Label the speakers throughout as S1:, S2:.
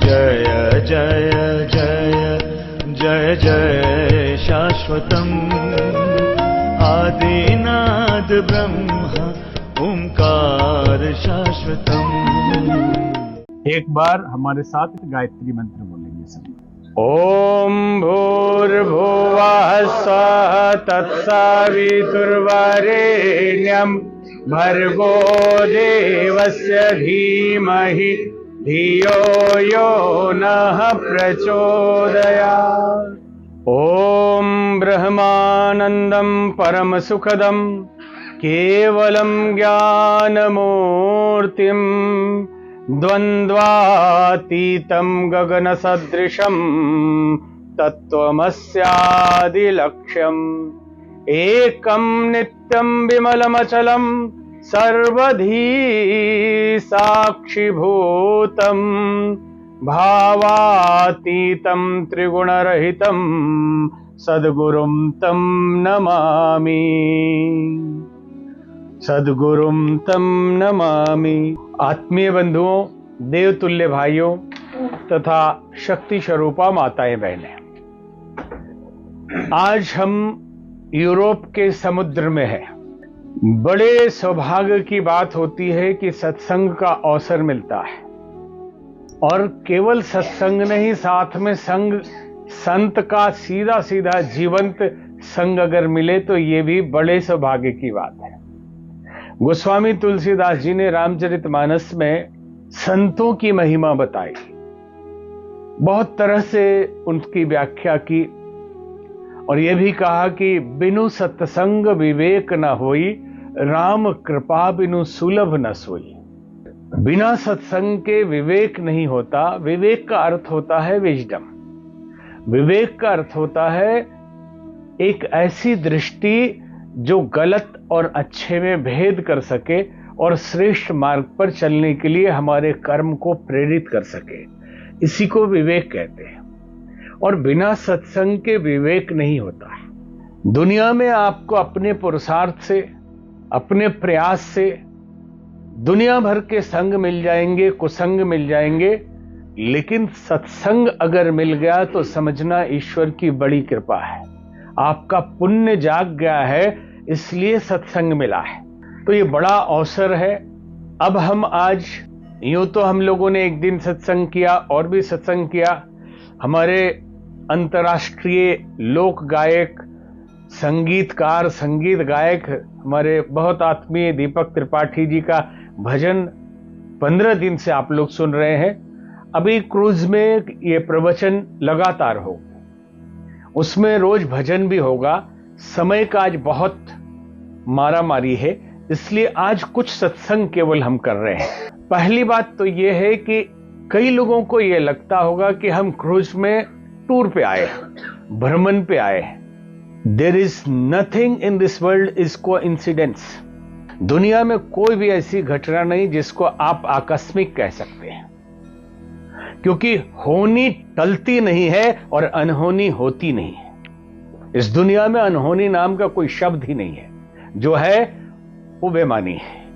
S1: जय जय जय जय जय शाश्वतम् आदिनाद ब्रह्म ओंकार शाश्वतम्।
S2: एक बार हमारे साथ गायत्री मंत्र बोलेंगे सभी।
S3: ओम भूर्भुवः स्वः तत्सवितुर्वरेण्यं भर्गो देवस्य धीमहि धियो यो नः प्रचोदयात्। ओम ब्रह्मानंदं परमसुखदं केवलं ज्ञानमूर्तिं द्वन्द्वातीतं गगनसदृशं तत्त्वमस्यादिलक्ष्यम् एकं नित्यं विमलमचलं सर्वधी साक्षिभूतं भावातीतं त्रिगुणरहितं सद्गुरुं तं नमामि, सद्गुरुं तं नमामि। आत्मीय बंधुओं, देवतुल्य भाइयों तथा शक्ति स्वरूपा माताएं बहनें, आज हम यूरोप के समुद्र में हैं। बड़े सौभाग्य की बात होती है कि सत्संग का अवसर मिलता है, और केवल सत्संग नहीं, साथ में संग, संत का सीधा सीधा जीवंत संग अगर मिले तो ये भी बड़े सौभाग्य की बात है। गोस्वामी तुलसीदास जी ने रामचरितमानस में संतों की महिमा बताई, बहुत तरह से उनकी व्याख्या की, और यह भी कहा कि बिनु सत्संग विवेक न होई, राम कृपा बिनु सुलभ न सोई। बिना सत्संग के विवेक नहीं होता। विवेक का अर्थ होता है विजडम। विवेक का अर्थ होता है एक ऐसी दृष्टि जो गलत और अच्छे में भेद कर सके और श्रेष्ठ मार्ग पर चलने के लिए हमारे कर्म को प्रेरित कर सके। इसी को विवेक कहते हैं। और बिना सत्संग के विवेक नहीं होता है। दुनिया में आपको अपने पुरुषार्थ से, अपने प्रयास से दुनिया भर के संग मिल जाएंगे, कुसंग मिल जाएंगे, लेकिन सत्संग अगर मिल गया तो समझना ईश्वर की बड़ी कृपा है। आपका पुण्य जाग गया है, इसलिए सत्संग मिला है। तो ये बड़ा अवसर है। अब हम आज, यूं तो हम लोगों ने एक दिन सत्संग किया और भी सत्संग किया। हमारे अंतर्राष्ट्रीय लोक गायक, संगीतकार, संगीत गायक, हमारे बहुत आत्मीय दीपक त्रिपाठी जी का भजन 15 दिन से आप लोग सुन रहे हैं। अभी क्रूज में ये प्रवचन लगातार हो, उसमें रोज भजन भी होगा। समय का आज बहुत मारा मारी है, इसलिए आज कुछ सत्संग केवल हम कर रहे हैं। पहली बात तो यह है कि कई लोगों को यह लगता होगा कि हम क्रूज में टूर पे आए, भ्रमण पे आए। There is nothing in this world is coincidence. दुनिया में कोई भी ऐसी घटना नहीं जिसको आप आकस्मिक कह सकते हैं, क्योंकि होनी टलती नहीं है और अनहोनी होती नहीं है। इस दुनिया में अनहोनी नाम का कोई शब्द ही नहीं है। जो है वो बेमानी है,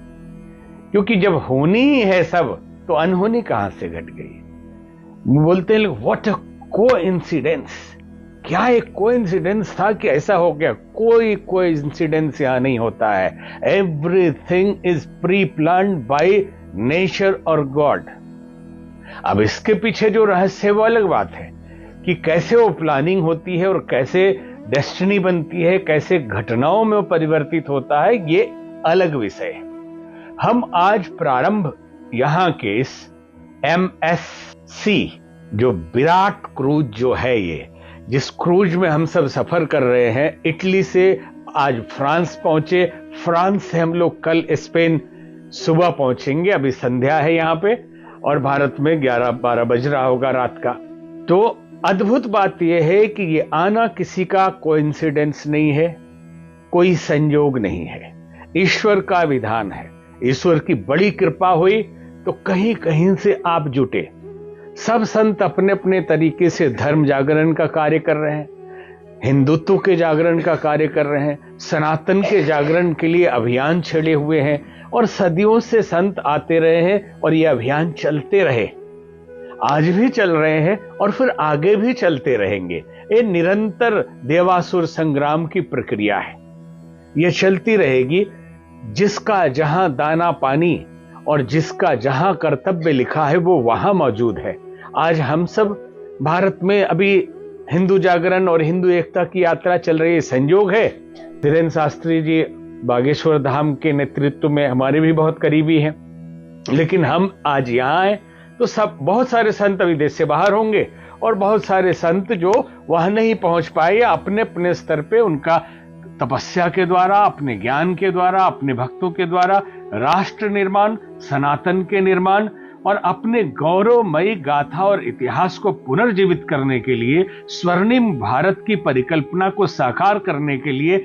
S3: क्योंकि जब होनी ही है सब, तो अनहोनी कहां से घट गई। बोलते हैं व्हाट अ कोइंसिडेंस। क्या एक कोइंसिडेंस था कि ऐसा हो गया? कोई कोइंसिडेंस यहां नहीं होता है। Everything is pre planned by nature और गॉड। अब इसके पीछे जो रहस्य है वो अलग बात है कि कैसे वो प्लानिंग होती है और कैसे डेस्टिनी बनती है, कैसे घटनाओं में वो परिवर्तित होता है, ये अलग विषय है। हम आज प्रारंभ यहां के इस MSC जो विराट क्रूज जो है, ये जिस क्रूज में हम सब सफर कर रहे हैं, इटली से आज फ्रांस पहुंचे, फ्रांस से हम लोग कल स्पेन सुबह पहुंचेंगे। अभी संध्या है यहां पे और भारत में 11-12 बज रहा होगा रात का। तो अद्भुत बात यह है कि ये आना किसी का कोइंसिडेंस नहीं है, कोई संयोग नहीं है, ईश्वर का विधान है। ईश्वर की बड़ी कृपा हुई तो कहीं कहीं से आप जुटे। सब संत अपने अपने तरीके से धर्म जागरण का कार्य कर रहे हैं, हिंदुत्व के जागरण का कार्य कर रहे हैं, सनातन के जागरण के लिए अभियान छेड़े हुए हैं, और सदियों से संत आते रहे हैं और ये अभियान चलते रहे। आज भी चल रहे हैं और फिर आगे भी चलते रहेंगे। ये निरंतर देवासुर संग्राम की प्रक्रिया है, यह चलती रहेगी। जिसका जहां दाना पानी और जिसका जहां कर्तव्य लिखा है वो वहां मौजूद है। आज हम सब भारत में अभी हिंदू जागरण और हिंदू एकता की यात्रा चल रही है। संयोग है धीरेन्द्र शास्त्री जी बागेश्वर धाम के नेतृत्व में हमारे भी बहुत करीबी हैं, लेकिन हम आज यहाँ आए तो सब बहुत सारे संत विदेश से बाहर होंगे और बहुत सारे संत जो वहां नहीं पहुंच पाए या अपने अपने स्तर पे उनका तपस्या के द्वारा, अपने ज्ञान के द्वारा, अपने भक्तों के द्वारा राष्ट्र निर्माण, सनातन के निर्माण और अपने गौरवमयी गाथा और इतिहास को पुनर्जीवित करने के लिए, स्वर्णिम भारत की परिकल्पना को साकार करने के लिए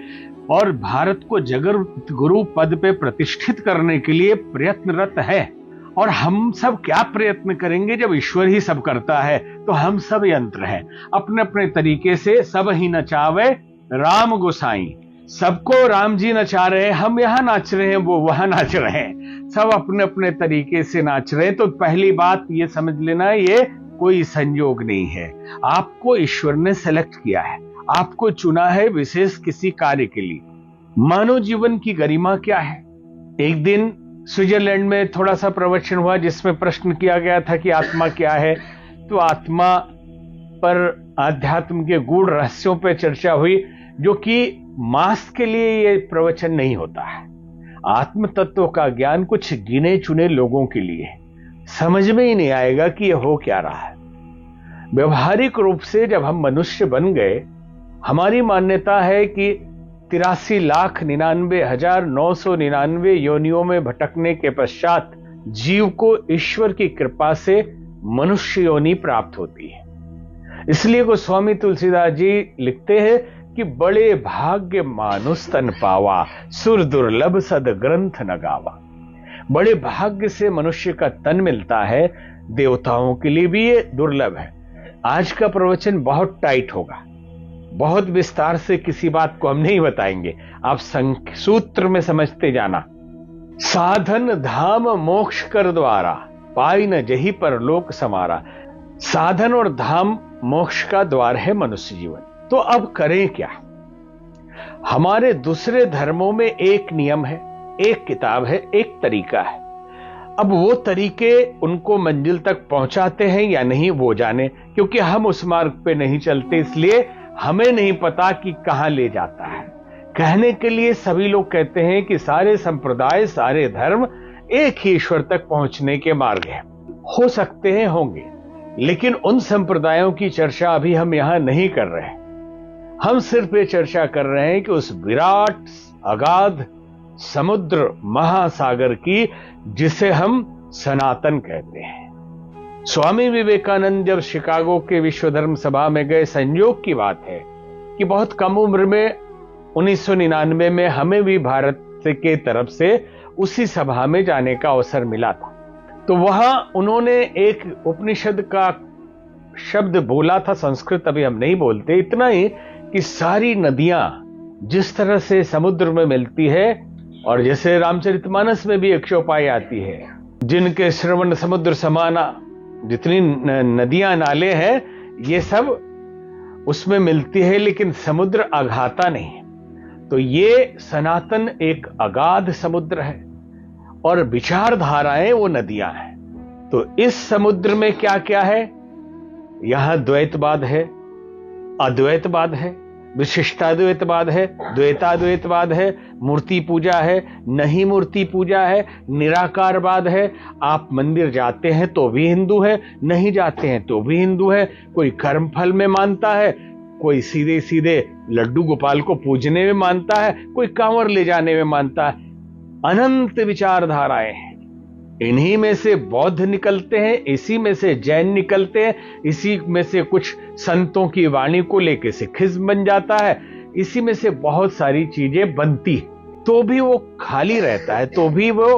S3: और भारत को जगत गुरु पद पे प्रतिष्ठित करने के लिए प्रयत्नरत है। और हम सब क्या प्रयत्न करेंगे जब ईश्वर ही सब करता है? तो हम सब यंत्र हैं, अपने अपने तरीके से सब ही नचावे राम गोसाई। सबको राम जी नचा रहे हैं, हम यहां नाच रहे हैं, वो वहां नाच रहे हैं, सब अपने अपने तरीके से नाच रहे हैं। तो पहली बात ये समझ लेना, ये कोई संयोग नहीं है। आपको ईश्वर ने सेलेक्ट किया है, आपको चुना है विशेष किसी कार्य के लिए। मानव जीवन की गरिमा क्या है? एक दिन स्विट्जरलैंड में थोड़ा सा प्रवचन हुआ जिसमें प्रश्न किया गया था कि आत्मा क्या है। तो आत्मा पर अध्यात्म के गूढ़ रहस्यों पर चर्चा हुई, जो कि मास के लिए ये प्रवचन नहीं होता है। आत्म तत्व का ज्ञान कुछ गिने चुने लोगों के लिए है। समझ में ही नहीं आएगा कि ये हो क्या रहा है। व्यवहारिक रूप से जब हम मनुष्य बन गए, हमारी मान्यता है कि 83,99,999 योनियों में भटकने के पश्चात जीव को ईश्वर की कृपा से मनुष्य योनि प्राप्त होती है। इसलिए गोस्वामी तुलसीदास जी लिखते हैं कि बड़े भाग्य मानुष तन पावा, सुर दुर्लभ सद ग्रंथ न गावा। बड़े भाग्य से मनुष्य का तन मिलता है, देवताओं के लिए भी ये दुर्लभ है। आज का प्रवचन बहुत टाइट होगा, बहुत विस्तार से किसी बात को हम नहीं बताएंगे, आप सूत्र में समझते जाना। साधन धाम मोक्ष कर द्वारा, पाई न जही पर लोक समारा। साधन और धाम मोक्ष का द्वार है मनुष्य जीवन। तो अब करें क्या? हमारे दूसरे धर्मों में एक नियम है, एक किताब है, एक तरीका है। अब वो तरीके उनको मंजिल तक पहुंचाते हैं या नहीं वो जाने, क्योंकि हम उस मार्ग पे नहीं चलते, इसलिए हमें नहीं पता कि कहां ले जाता है। कहने के लिए सभी लोग कहते हैं कि सारे संप्रदाय, सारे धर्म एक ही ईश्वर तक पहुंचने के मार्ग हैं। हो सकते हैं, होंगे, लेकिन उन संप्रदायों की चर्चा अभी हम यहां नहीं कर रहे हैं। हम सिर्फ ये चर्चा कर रहे हैं कि उस विराट अगाध समुद्र महासागर की, जिसे हम सनातन कहते हैं। स्वामी विवेकानंद जब शिकागो के विश्व धर्म सभा में गए, संयोग की बात है कि बहुत कम उम्र में 1999 में हमें भी भारत के तरफ से उसी सभा में जाने का अवसर मिला था। तो वहां उन्होंने एक उपनिषद का शब्द बोला था, संस्कृत अभी हम नहीं बोलते, इतना ही कि सारी नदियां जिस तरह से समुद्र में मिलती है, और जैसे रामचरितमानस में भी एक चौपाई आती है, जिनके श्रवण समुद्र समाना, जितनी नदियां नाले हैं ये सब उसमें मिलती है, लेकिन समुद्र अघाता नहीं। तो ये सनातन एक अगाध समुद्र है और विचारधाराएं वो नदियां हैं। तो इस समुद्र में क्या क्या है? यहां द्वैतवाद है, अद्वैतवाद है, विशिष्टाद्वैतवाद है, द्वैताद्वैतवाद है, मूर्ति पूजा है, नहीं मूर्ति पूजा है, निराकारवाद है। आप मंदिर जाते हैं तो भी हिंदू है, नहीं जाते हैं तो भी हिंदू है। कोई कर्म फल में मानता है, कोई सीधे सीधे लड्डू गोपाल को पूजने में मानता है, कोई कांवर ले जाने में मानता है। अनंत विचारधाराएं हैं। इन्हीं में से बौद्ध निकलते हैं, इसी में से जैन निकलते हैं, इसी में से कुछ संतों की वाणी को लेकर सिखिज्म बन जाता है, इसी में से बहुत सारी चीजें बनती है। तो भी वो खाली रहता है, तो भी वो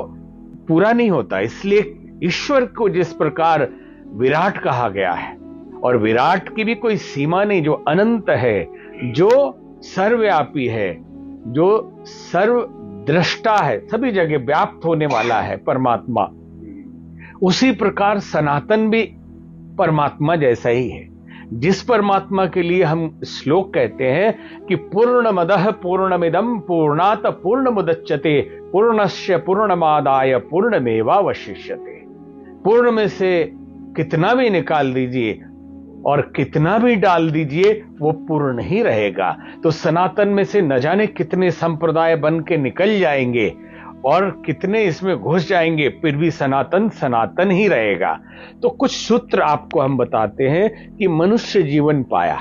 S3: पूरा नहीं होता। इसलिए ईश्वर को जिस प्रकार विराट कहा गया है, और विराट की भी कोई सीमा नहीं, जो अनंत है, जो सर्वव्यापी है, जो सर्व दृष्टा है, सभी जगह व्याप्त होने वाला है परमात्मा। उसी प्रकार सनातन भी परमात्मा जैसा ही है। जिस परमात्मा के लिए हम श्लोक कहते हैं कि पूर्णमदः पूर्णमिदं पूर्णात् पूर्णमुदच्यते पूर्णस्य पूर्णमादाय पूर्णमेवावशिष्यते। पूर्ण में से कितना भी निकाल दीजिए और कितना भी डाल दीजिए वो पूर्ण ही रहेगा। तो सनातन में से न जाने कितने संप्रदाय बन के निकल जाएंगे और कितने इसमें घुस जाएंगे, फिर भी सनातन सनातन ही रहेगा। तो कुछ सूत्र आपको हम बताते हैं कि मनुष्य जीवन पाया,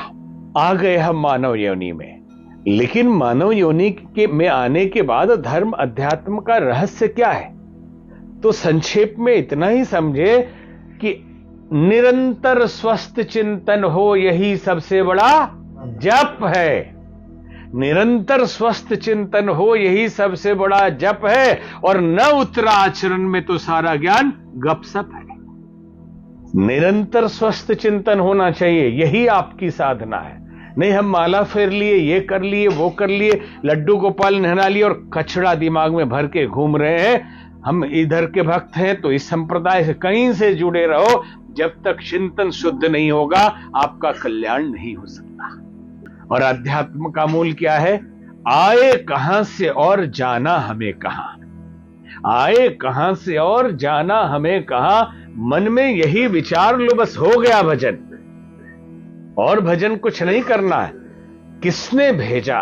S3: आ गए हम मानव योनि में, लेकिन मानव योनि के में आने के बाद धर्म अध्यात्म का रहस्य क्या है? तो संक्षेप में इतना ही समझे कि निरंतर स्वस्थ चिंतन हो, यही सबसे बड़ा जप है। निरंतर स्वस्थ चिंतन हो, यही सबसे बड़ा जप है। और न उतरा आचरण में तो सारा ज्ञान गपसप है। निरंतर स्वस्थ चिंतन होना चाहिए, यही आपकी साधना है। नहीं हम माला फेर लिए, ये कर लिए, वो कर लिए, लड्डू गोपाल नहला लिए और कचड़ा दिमाग में भर के घूम रहे हैं। हम इधर के भक्त हैं तो इस संप्रदाय से कहीं से जुड़े रहो, जब तक चिंतन शुद्ध नहीं होगा आपका कल्याण नहीं हो सकता। और अध्यात्म का मूल क्या है? आए कहां से और जाना हमें कहां। आए कहां से और जाना हमें कहां। मन में यही विचार लो, बस हो गया भजन। और भजन कुछ नहीं करना है। किसने भेजा?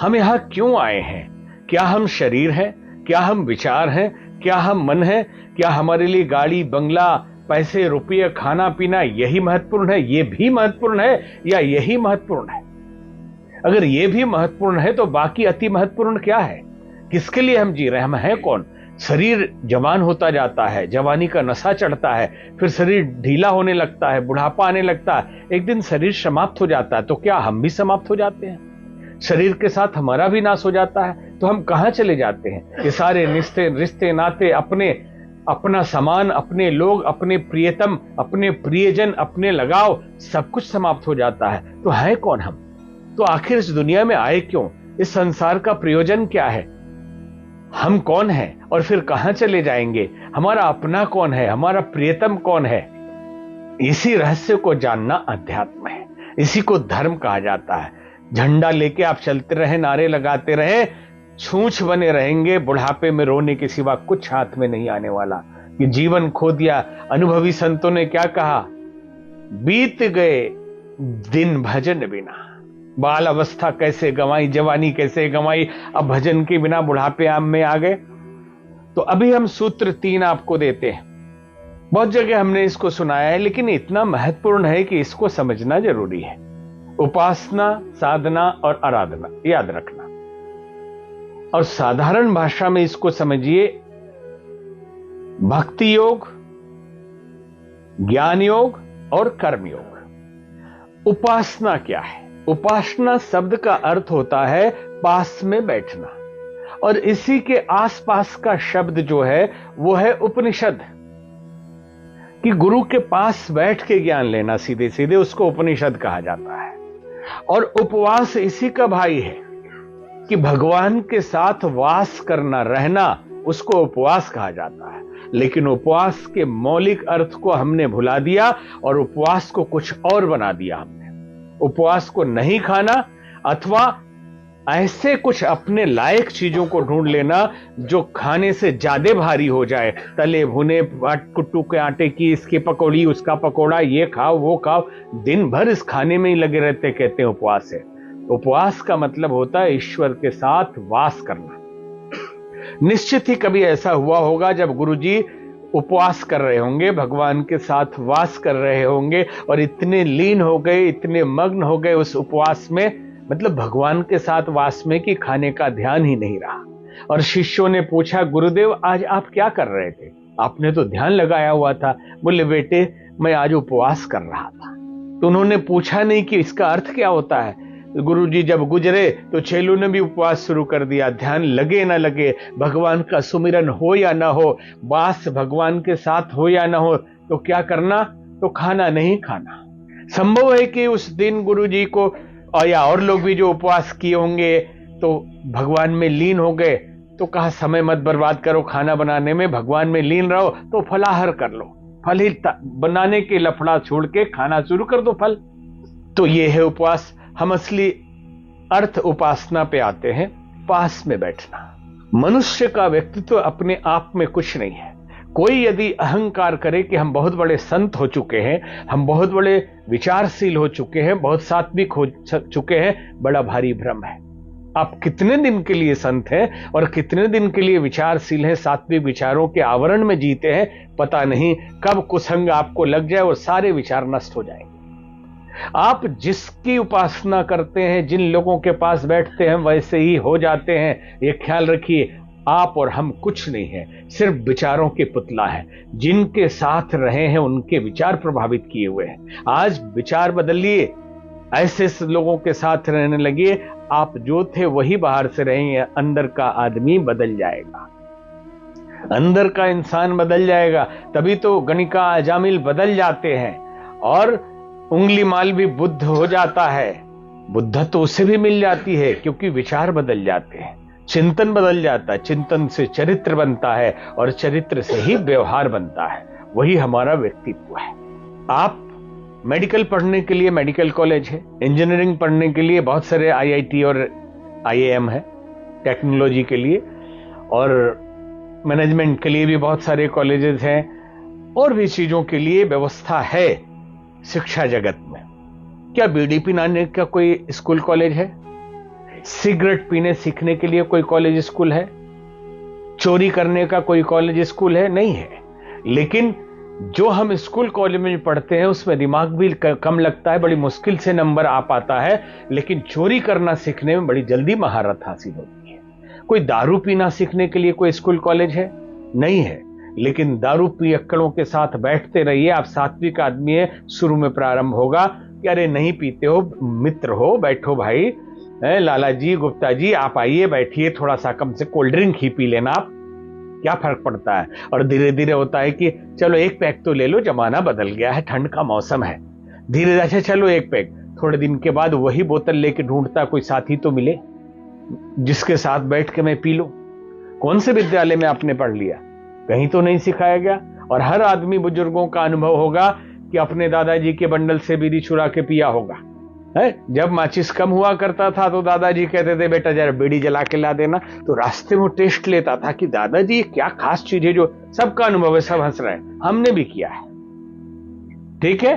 S3: हम यहां क्यों आए हैं? क्या हम शरीर हैं? क्या हम विचार हैं? क्या हम मन है? क्या हमारे लिए गाड़ी बंगला पैसे रुपये खाना पीना यही महत्वपूर्ण है? ये भी महत्वपूर्ण है या यही महत्वपूर्ण है? अगर ये भी महत्वपूर्ण है तो बाकी अति महत्वपूर्ण क्या है? किसके लिए हम जी रहे हैं? हम हैं कौन? शरीर जवान होता जाता है, जवानी का नशा चढ़ता है, फिर शरीर ढीला होने लगता है, बुढ़ापा आने लगता है, एक दिन शरीर समाप्त हो जाता है। तो क्या हम भी समाप्त हो जाते हैं? शरीर के साथ हमारा भी नाश हो जाता है। तो हम कहां चले जाते हैं? ये सारे रिश्ते नाते, अपना सामान, अपने लोग, अपने प्रियतम, अपने प्रियजन, अपने लगाव, सब कुछ समाप्त हो जाता है। तो है कौन हम? तो आखिर इस दुनिया में आए क्यों? इस संसार का प्रयोजन क्या है? हम कौन हैं और फिर कहां चले जाएंगे? हमारा अपना कौन है? हमारा प्रियतम कौन है? इसी रहस्य को जानना अध्यात्म है। इसी को धर्म कहा जाता है। झंडा लेके आप चलते रहे, नारे लगाते रहे, छूछ बने रहेंगे, बुढ़ापे में रोने के सिवा कुछ हाथ में नहीं आने वाला। कि जीवन खो दिया। अनुभवी संतों ने क्या कहा? बीत गए दिन भजन बिना। बाल अवस्था कैसे गंवाई, जवानी कैसे गंवाई, अब भजन के बिना बुढ़ापे आम में आ गए। तो अभी हम सूत्र 3 आपको देते हैं। बहुत जगह हमने इसको सुनाया है, लेकिन इतना महत्वपूर्ण है कि इसको समझना जरूरी है। उपासना, साधना और आराधना, याद रखना। और साधारण भाषा में इसको समझिए, भक्ति योग, ज्ञान योग और कर्म योग। उपासना क्या है? उपासना शब्द का अर्थ होता है पास में बैठना, और इसी के आसपास का शब्द जो है वो है उपनिषद। कि गुरु के पास बैठ के ज्ञान लेना, सीधे सीधे उसको उपनिषद कहा जाता है। और उपवास इसी का भाई है कि भगवान के साथ वास करना, रहना, उसको उपवास कहा जाता है। लेकिन उपवास के मौलिक अर्थ को हमने भुला दिया और उपवास को कुछ और बना दिया हमने। उपवास को नहीं खाना अथवा ऐसे कुछ अपने लायक चीजों को ढूंढ लेना जो खाने से ज्यादा भारी हो जाए। तले भुने कुट्टू के आटे की, इसकी पकौड़ी, उसका पकौड़ा, ये खाओ वो खाओ, दिन भर इस खाने में ही लगे रहते, कहते हैं उपवास है। उपवास का मतलब होता है ईश्वर के साथ वास करना। निश्चित ही कभी ऐसा हुआ होगा जब गुरुजी उपवास कर रहे होंगे, भगवान के साथ वास कर रहे होंगे और इतने लीन हो गए, इतने मग्न हो गए उस उपवास में, मतलब भगवान के साथ वास में, कि खाने का ध्यान ही नहीं रहा। और शिष्यों ने पूछा, गुरुदेव आज आप क्या कर रहे थे? आपने तो ध्यान लगाया हुआ था। बोले, बेटे मैं आज उपवास कर रहा था। तो उन्होंने पूछा नहीं कि इसका अर्थ क्या होता है। गुरुजी जब गुजरे तो चेलों ने भी उपवास शुरू कर दिया। ध्यान लगे ना लगे, भगवान का सुमिरन हो या ना हो, वास भगवान के साथ हो या ना हो, तो क्या करना? तो खाना नहीं खाना। संभव है कि उस दिन गुरुजी को या और लोग भी जो उपवास किए होंगे तो भगवान में लीन हो गए, तो कहा समय मत बर्बाद करो खाना बनाने में, भगवान में लीन रहो, तो फलाहार कर लो। फल ही बनाने के लफड़ा छोड़ के खाना शुरू कर दो फल। तो ये है उपवास। हम असली अर्थ उपासना पे आते हैं, पास में बैठना। मनुष्य का व्यक्तित्व अपने आप में कुछ नहीं है। कोई यदि अहंकार करे कि हम बहुत बड़े संत हो चुके हैं, हम बहुत बड़े विचारशील हो चुके हैं, बहुत सात्विक हो चुके हैं, बड़ा भारी भ्रम है। आप कितने दिन के लिए संत हैं और कितने दिन के लिए विचारशील हैं, सात्विक विचारों के आवरण में जीते हैं, पता नहीं। कब कुसंग आपको लग जाए और सारे विचार नष्ट हो जाएंगे। आप जिसकी उपासना करते हैं, जिन लोगों के पास बैठते हैं, वैसे ही हो जाते हैं। ये ख्याल रखिए, आप और हम कुछ नहीं है, सिर्फ विचारों के पुतला है। जिनके साथ रहे हैं उनके विचार प्रभावित किए हुए हैं। आज विचार बदलिए, ऐसे लोगों के साथ रहने लगिए, आप जो थे वही बाहर से रहेंगे। अंदर का आदमी बदल जाएगा, अंदर का इंसान बदल जाएगा। तभी तो गणिका अजामिल बदल जाते हैं और उंगली माल भी बुद्ध हो जाता है। बुद्ध तो उसे भी मिल जाती है, क्योंकि विचार बदल जाते हैं, चिंतन बदल जाता है। चिंतन से चरित्र बनता है और चरित्र से ही व्यवहार बनता है। वही हमारा व्यक्तित्व है। आप मेडिकल पढ़ने के लिए मेडिकल कॉलेज है, इंजीनियरिंग पढ़ने के लिए बहुत सारे IIT और IIM है, टेक्नोलॉजी के लिए, और मैनेजमेंट के लिए भी बहुत सारे कॉलेजेस हैं, और भी चीजों के लिए व्यवस्था है शिक्षा जगत में। क्या बीड़ी पिलाने का कोई स्कूल कॉलेज है? सिगरेट पीने सीखने के लिए कोई कॉलेज स्कूल है? चोरी करने का कोई कॉलेज स्कूल है? नहीं है। लेकिन जो हम स्कूल कॉलेज में पढ़ते हैं उसमें दिमाग भी कम लगता है, बड़ी मुश्किल से नंबर आ पाता है, लेकिन चोरी करना सीखने में बड़ी जल्दी महारत हासिल होती है। कोई दारू पीना सीखने के लिए कोई स्कूल कॉलेज है? नहीं है। लेकिन दारू पियक्कड़ों के साथ बैठते रहिए, आप सात्विक आदमी है, शुरू में प्रारंभ होगा कि अरे नहीं पीते हो, मित्र हो, बैठो भाई, लाला जी, गुप्ता जी, आप आइए, बैठिए, थोड़ा सा कम से कोल्ड ड्रिंक ही पी लेना, आप क्या फर्क पड़ता है। और धीरे धीरे होता है कि चलो एक पैक तो ले लो, जमाना बदल गया है, ठंड का मौसम है, धीरे धीरे चलो एक पैक। थोड़े दिन के बाद वही बोतल लेके ढूंढता कोई साथी तो मिले जिसके साथ बैठ के मैं पी लूं। कौन से विद्यालय में आपने पढ़ लिया? कहीं तो नहीं सिखाया गया। और हर आदमी, बुजुर्गों का अनुभव होगा कि अपने दादाजी के बंडल से बीड़ी चुरा के पिया होगा। है, जब माचिस कम हुआ करता था तो दादाजी कहते थे बेटा जरा बीड़ी जला के ला देना, तो रास्ते में टेस्ट लेता था कि दादाजी क्या खास चीज है। जो सबका अनुभव है, सब हंस रहे हैं, हमने भी किया है, ठीक है,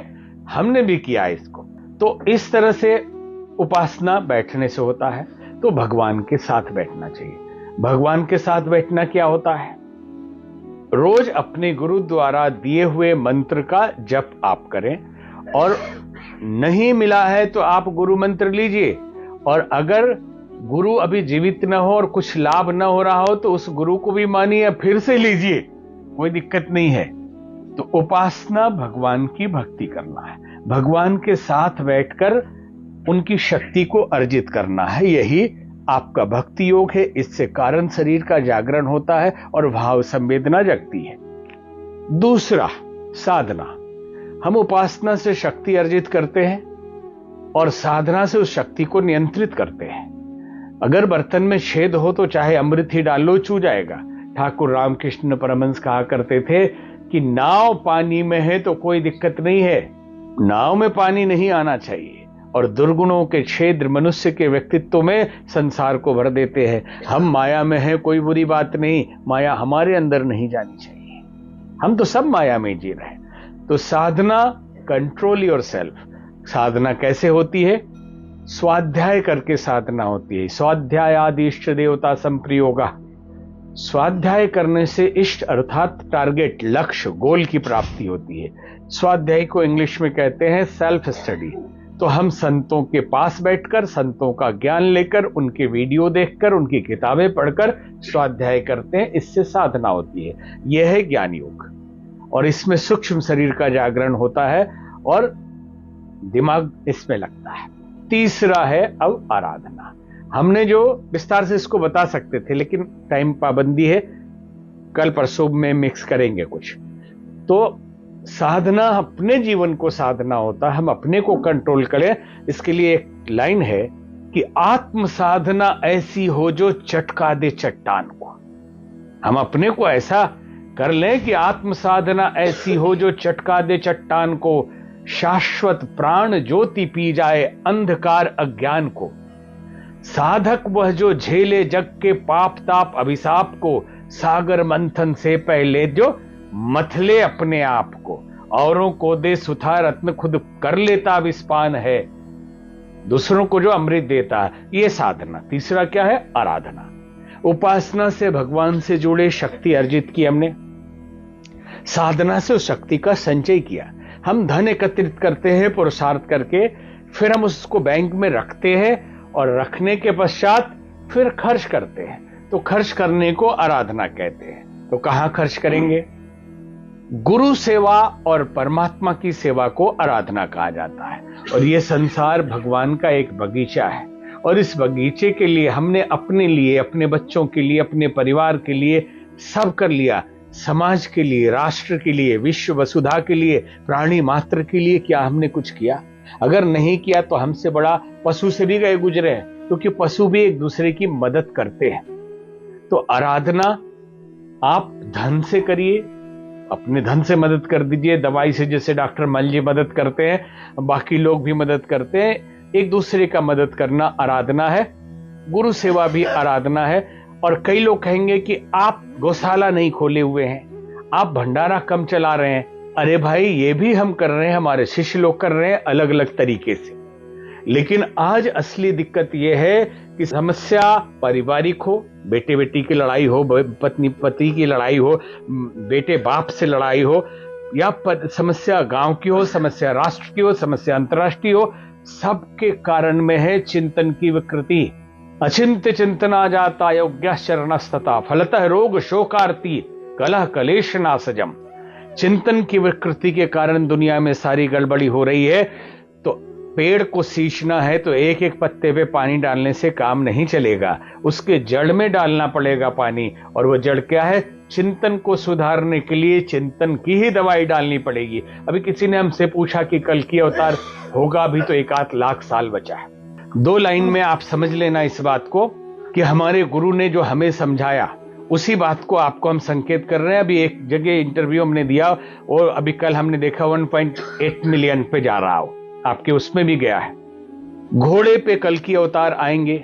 S3: हमने भी किया है इसको। तो इस तरह से उपासना बैठने से होता है। तो भगवान के साथ बैठना चाहिए। भगवान के साथ बैठना क्या होता है? रोज अपने गुरु द्वारा दिए हुए मंत्र का जप आप करें, और नहीं मिला है तो आप गुरु मंत्र लीजिए, और अगर गुरु अभी जीवित न हो और कुछ लाभ न हो रहा हो तो उस गुरु को भी मानिए, फिर से लीजिए, कोई दिक्कत नहीं है। तो उपासना भगवान की भक्ति करना है, भगवान के साथ बैठकर उनकी शक्ति को अर्जित करना है। यही आपका भक्ति योग है। इससे कारण शरीर का जागरण होता है और भाव संवेदना जगती है। दूसरा, साधना। हम उपासना से शक्ति अर्जित करते हैं और साधना से उस शक्ति को नियंत्रित करते हैं। अगर बर्तन में छेद हो तो चाहे अमृत ही डालो, चू जाएगा। ठाकुर रामकृष्ण परमहंस कहा करते थे कि नाव पानी में है तो कोई दिक्कत नहीं है, नाव में पानी नहीं आना चाहिए। और दुर्गुणों के छेद मनुष्य के व्यक्तित्व में संसार को भर देते हैं। हम माया में हैं, कोई बुरी बात नहीं, माया हमारे अंदर नहीं जानी चाहिए, हम तो सब माया में जी रहे हैं। तो साधना, कंट्रोल योर सेल्फ। साधना कैसे होती है? स्वाध्याय करके साधना होती है। स्वाध्यायादि इष्ट देवता संप्रयोगा। स्वाध्याय करने से इष्ट अर्थात टारगेट, लक्ष्य, गोल की प्राप्ति होती है। स्वाध्याय को इंग्लिश में कहते हैं सेल्फ स्टडी। तो हम संतों के पास बैठकर, संतों का ज्ञान लेकर, उनके वीडियो देखकर, उनकी किताबें पढ़कर स्वाध्याय करते हैं। इससे साधना होती है। यह है ज्ञान योग, और इसमें सूक्ष्म शरीर का जागरण होता है और दिमाग इसमें लगता है। तीसरा है अब आराधना। हमने जो विस्तार से इसको बता सकते थे, लेकिन टाइम पाबंदी है, कल परसों में मिक्स करेंगे कुछ। तो साधना अपने जीवन को साधना होता है, हम अपने को कंट्रोल करें। इसके लिए एक लाइन है कि आत्म साधना ऐसी हो जो चटका दे चट्टान को। हम अपने को ऐसा कर लें कि आत्म साधना ऐसी हो जो चटका दे चट्टान को, शाश्वत प्राण ज्योति पी जाए अंधकार अज्ञान को। साधक वह जो झेले जग के पाप ताप अभिशाप को, सागर मंथन से पहले जो मथले अपने आप को। औरों को दे सुथा रत्न खुद कर लेता विस्पान है, दूसरों को जो अमृत देता है, ये साधना। तीसरा क्या है? आराधना। उपासना से भगवान से जुड़े शक्ति अर्जित की हमने, साधना से उस शक्ति का संचय किया। हम धन एकत्रित करते हैं पुरुषार्थ करके, फिर हम उसको बैंक में रखते हैं और रखने के पश्चात फिर खर्च करते हैं, तो खर्च करने को आराधना कहते हैं। तो कहां खर्च करेंगे? गुरु सेवा और परमात्मा की सेवा को आराधना कहा जाता है। और यह संसार भगवान का एक बगीचा है, और इस बगीचे के लिए हमने अपने लिए, अपने बच्चों के लिए, अपने परिवार के लिए सब कर लिया। समाज के लिए, राष्ट्र के लिए, विश्व वसुधा के लिए, प्राणी मात्र के लिए क्या हमने कुछ किया? अगर नहीं किया तो हमसे बड़ा पशु से भी गए गुजरे हैं, क्योंकि पशु भी एक दूसरे की मदद करते हैं। तो आराधना आप धन से करिए, अपने धन से मदद कर दीजिए, दवाई से जैसे डॉक्टर मल जी मदद करते हैं, बाकी लोग भी मदद करते हैं। एक दूसरे का मदद करना आराधना है। गुरु सेवा भी आराधना है। और कई लोग कहेंगे कि आप गौशाला नहीं खोले हुए हैं, आप भंडारा कम चला रहे हैं। अरे भाई, ये भी हम कर रहे हैं, हमारे शिष्य लोग कर रहे हैं अलग अलग तरीके से। लेकिन आज असली दिक्कत यह है कि समस्या पारिवारिक हो, बेटे बेटी की लड़ाई हो, पत्नी पति की लड़ाई हो, बेटे बाप से लड़ाई हो, या समस्या गांव की हो, समस्या राष्ट्र की हो, समस्या अंतर्राष्ट्रीय हो, सबके कारण में है चिंतन की विकृति। अचिंत्य चिंतना जाता योग्य शरणस्तता, फलतः रोग शोकार्ति कलह कलेश नासजम। चिंतन की विकृति के कारण दुनिया में सारी गड़बड़ी हो रही है। तो पेड़ को सींचना है तो एक एक पत्ते पे पानी डालने से काम नहीं चलेगा, उसके जड़ में डालना पड़ेगा पानी। और वो जड़ क्या है? चिंतन को सुधारने के लिए चिंतन की ही दवाई डालनी पड़ेगी। अभी किसी ने हमसे पूछा कि कल की अवतार होगा भी तो 1-8 लाख साल बचा है। 2 लाइन में आप समझ लेना इस बात को कि हमारे गुरु ने जो हमें समझाया उसी बात को आपको हम संकेत कर रहे हैं। अभी एक जगह इंटरव्यू हमने दिया और अभी कल हमने देखा 1.8 मिलियन पे जा रहा हो, आपके उसमें भी गया है। घोड़े पे कल की अवतार आएंगे,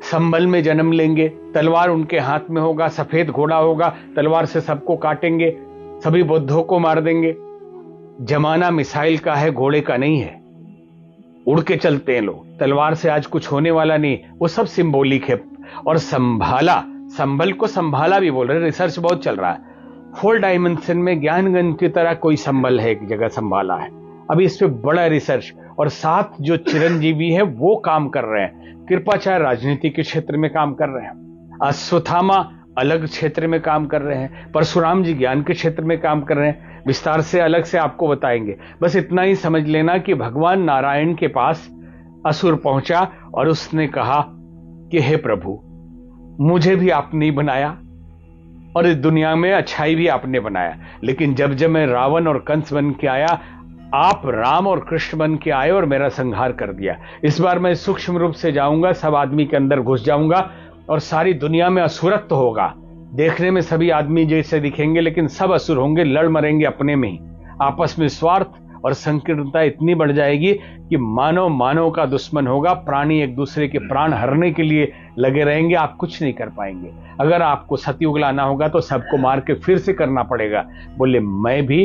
S3: संभल में जन्म लेंगे, तलवार उनके हाथ में होगा, सफेद घोड़ा होगा, तलवार से सबको काटेंगे, सभी बुद्धों को मार देंगे। जमाना मिसाइल का है, घोड़े का नहीं है। उड़ के चलते हैं लोग, तलवार से आज कुछ होने वाला नहीं, वो सब सिंबॉलिक है। और संभल को संभाला भी बोल रहे, रिसर्च बहुत चल रहा है। 4 डायमेंशन में ज्ञानगंज की तरह कोई संभल है, एक जगह संभाला है, अभी इस पे बड़ा रिसर्च। और साथ जो चिरंजीवी है वो काम कर रहे हैं। कृपाचार्य राजनीति के क्षेत्र में काम कर रहे हैं, अश्वत्थामा अलग क्षेत्र में काम कर रहे हैं, परशुराम जी ज्ञान के क्षेत्र में काम कर रहे हैं। विस्तार से अलग से आपको बताएंगे। बस इतना ही समझ लेना कि भगवान नारायण के पास असुर पहुंचा और उसने कहा कि हे प्रभु, मुझे भी आपने ही बनाया और इस दुनिया में अच्छाई भी आपने बनाया, लेकिन जब जब मैं रावण और कंस बन के आया, आप राम और कृष्ण बन के आए और मेरा संहार कर दिया। इस बार मैं सूक्ष्म रूप से जाऊंगा, सब आदमी के अंदर घुस जाऊंगा और सारी दुनिया में असुरत्व होगा। देखने में सभी आदमी जैसे दिखेंगे लेकिन सब असुर होंगे, लड़ मरेंगे अपने में ही। आपस में स्वार्थ और संकीर्णता इतनी बढ़ जाएगी कि मानव का दुश्मन होगा। प्राणी एक दूसरे के प्राण हरने के लिए लगे रहेंगे, आप कुछ नहीं कर पाएंगे। अगर आपको सतयुग लाना होगा तो सबको मार के फिर से करना पड़ेगा। बोले मैं भी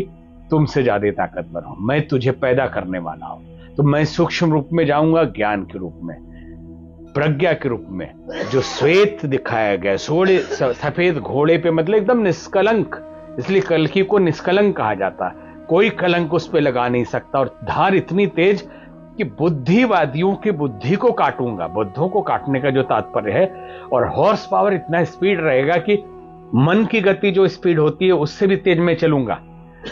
S3: तुमसे ज्यादा ताकतवर हूं, मैं तुझे पैदा करने वाला हूं। तो मैं सूक्ष्म रूप में जाऊंगा, ज्ञान के रूप में, प्रज्ञा के रूप में। जो श्वेत दिखाया गया सफेद घोड़े पे, मतलब एकदम निष्कलंक, इसलिए कल्कि को निष्कलंक कहा जाता है। कोई कलंक उस पे लगा नहीं सकता। और धार इतनी तेज कि बुद्धिवादियों की बुद्धि को काटूंगा, बुद्धों को काटने का जो तात्पर्य है। और हॉर्स पावर इतना स्पीड रहेगा कि मन की गति जो स्पीड होती है उससे भी तेज में चलूंगा।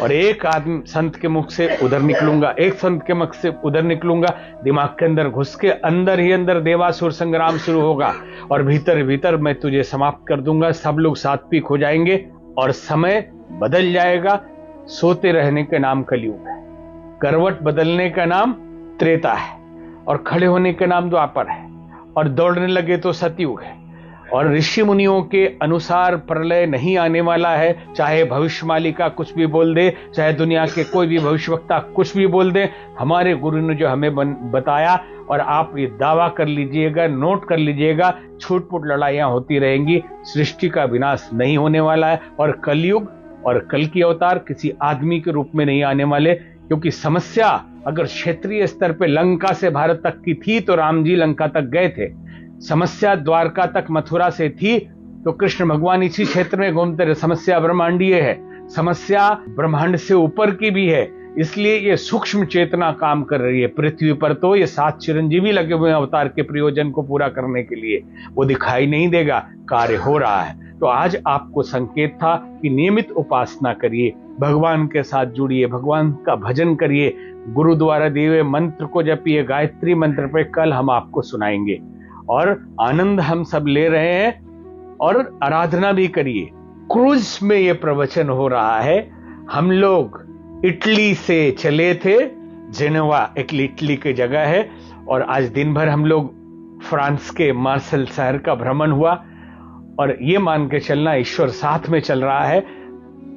S3: और एक आदमी संत के मुख से उधर निकलूंगा, एक संत के मुख से उधर निकलूंगा, दिमाग के अंदर घुस के अंदर ही अंदर देवासुर संग्राम शुरू होगा। और भीतर भीतर मैं तुझे समाप्त कर दूंगा, सब लोग सात्विक हो जाएंगे और समय बदल जाएगा। सोते रहने का नाम कलयुग है, करवट बदलने का नाम त्रेता है, और खड़े होने का नाम द्वापर है, और दौड़ने लगे तो सतयुग है। और ऋषि मुनियों के अनुसार प्रलय नहीं आने वाला है। चाहे भविष्यवाणी कुछ भी बोल दे, चाहे दुनिया के कोई भी भविष्यवक्ता कुछ भी बोल दे, हमारे गुरु ने जो हमें बताया, और आप ये दावा कर लीजिएगा, नोट कर लीजिएगा, छूट-फूट लड़ाइयां होती रहेंगी, सृष्टि का विनाश नहीं होने वाला है। और कलयुग और कल की अवतार किसी आदमी के रूप में नहीं आने वाले, क्योंकि समस्या अगर क्षेत्रीय स्तर पे लंका से भारत तक की थी तो राम जी लंका तक गए थे। समस्या द्वारका तक मथुरा से थी तो कृष्ण भगवान इसी क्षेत्र में घूमते रहे। समस्या ब्रह्मांडीय है, समस्या ब्रह्मांड से ऊपर की भी है, इसलिए ये सूक्ष्म चेतना काम कर रही है। पृथ्वी पर तो ये 7 चिरंजीवी लगे हुए हैं अवतार के प्रयोजन को पूरा करने के लिए, वो दिखाई नहीं देगा, कार्य हो रहा है। तो आज आपको संकेत था कि नियमित उपासना करिए, भगवान के साथ जुड़िए, भगवान का भजन करिए, गुरु द्वारा दिए हुए मंत्र को जपिए, गायत्री मंत्र पे कल हम आपको सुनाएंगे, और आनंद हम सब ले रहे हैं और आराधना भी करिए। क्रूज में ये प्रवचन हो रहा है। हम लोग इटली से चले थे, जेनेवा एक इटली की जगह है, और आज दिन भर हम लोग फ्रांस के मार्सेल शहर का भ्रमण हुआ। और ये मान के चलना ईश्वर साथ में चल रहा है,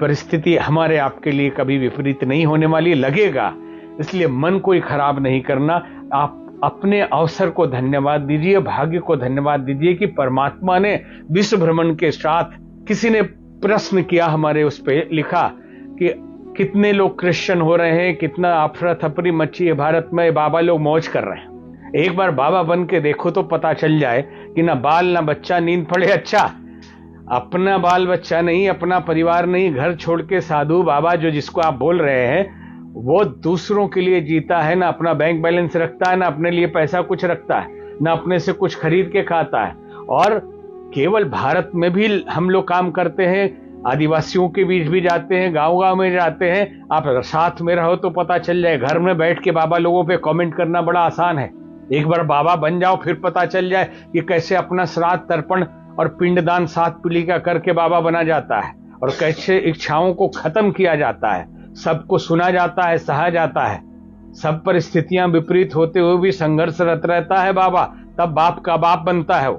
S3: परिस्थिति हमारे आपके लिए कभी विपरीत नहीं होने वाली, लगेगा, इसलिए मन कोई खराब नहीं करना। आप अपने अवसर को धन्यवाद दीजिए, भाग्य को धन्यवाद दीजिए कि परमात्मा ने विश्व भ्रमण के साथ, किसी ने प्रश्न किया हमारे उस पे लिखा कि कितने लोग क्रिश्चियन हो रहे हैं, कितना अफरा थपरी मची है भारत में, बाबा लोग मौज कर रहे हैं। एक बार बाबा बन के देखो तो पता चल जाए कि ना बाल ना बच्चा, नींद पड़े अच्छा। अपना बाल बच्चा नहीं, अपना परिवार नहीं, घर छोड़ के साधु बाबा जो जिसको आप बोल रहे हैं, वो दूसरों के लिए जीता है, ना अपना बैंक बैलेंस रखता है, ना अपने लिए पैसा कुछ रखता है, ना अपने से कुछ खरीद के खाता है। और केवल भारत में भी हम लोग काम करते हैं, आदिवासियों के बीच भी जाते हैं, गांव-गांव में जाते हैं। आप साथ में रहो तो पता चल जाए। घर में बैठ के बाबा लोगों पे कमेंट करना बड़ा आसान है, एक बार बाबा बन जाओ फिर पता चल जाए कि कैसे अपना श्राद्ध, तर्पण और पिंडदान 7 पीढ़ी का करके बाबा बना जाता है, और कैसे इच्छाओं को खत्म किया जाता है, सबको सुना जाता है, सहा जाता है। सब परिस्थितियां विपरीत होते हुए भी संघर्षरत रहता है बाबा, तब बाप का बाप बनता है वो,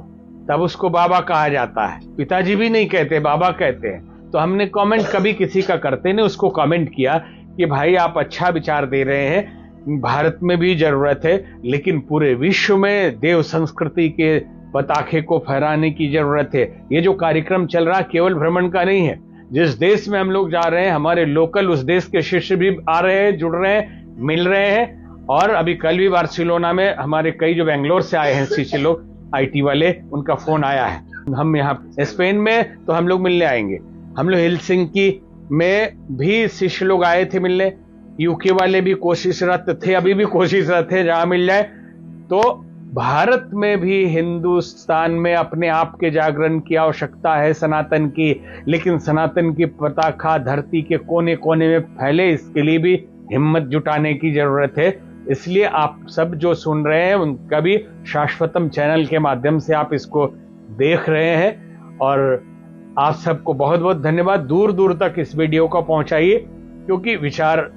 S3: तब उसको बाबा कहा जाता है। पिताजी भी नहीं कहते, बाबा कहते हैं। तो हमने कमेंट कभी किसी का करते नहीं, उसको कमेंट किया कि भाई आप अच्छा विचार दे रहे हैं, भारत में भी जरूरत है, लेकिन पूरे विश्व में देव संस्कृति के पताखे को फहराने की जरूरत है। ये जो कार्यक्रम चल रहा केवल भ्रमण का नहीं है, जिस देश में हम लोग जा रहे हैं, हमारे लोकल उस देश के शिष्य भी आ रहे हैं, जुड़ रहे हैं, मिल रहे हैं। और अभी कल भी बार्सिलोना में हमारे कई जो बेंगलोर से आए हैं शिष्य लोग, IT वाले, उनका फोन आया है। हम यहाँ स्पेन में तो हम लोग मिलने आएंगे। हम लोग हेलसिंकी में भी शिष्य लोग आए थे मिलने, UK वाले भी कोशिशरत थे, अभी भी कोशिशरत थे, जहां मिल जाए। तो भारत में भी हिंदुस्तान में अपने आप के जागरण की आवश्यकता है, सनातन की, लेकिन सनातन की पताका धरती के कोने कोने में फैले, इसके लिए भी हिम्मत जुटाने की जरूरत है। इसलिए आप सब जो सुन रहे हैं उनका भी शाश्वतम चैनल के माध्यम से आप इसको देख रहे हैं, और आप सबको बहुत बहुत धन्यवाद। दूर दूर तक इस वीडियो को पहुंचाइए, क्योंकि विचार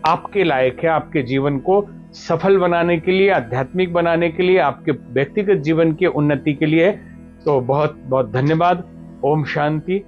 S3: आपके लायक है, आपके जीवन को सफल बनाने के लिए, आध्यात्मिक बनाने के लिए, आपके व्यक्तिगत जीवन की उन्नति के लिए। तो बहुत बहुत धन्यवाद। ओम शांति।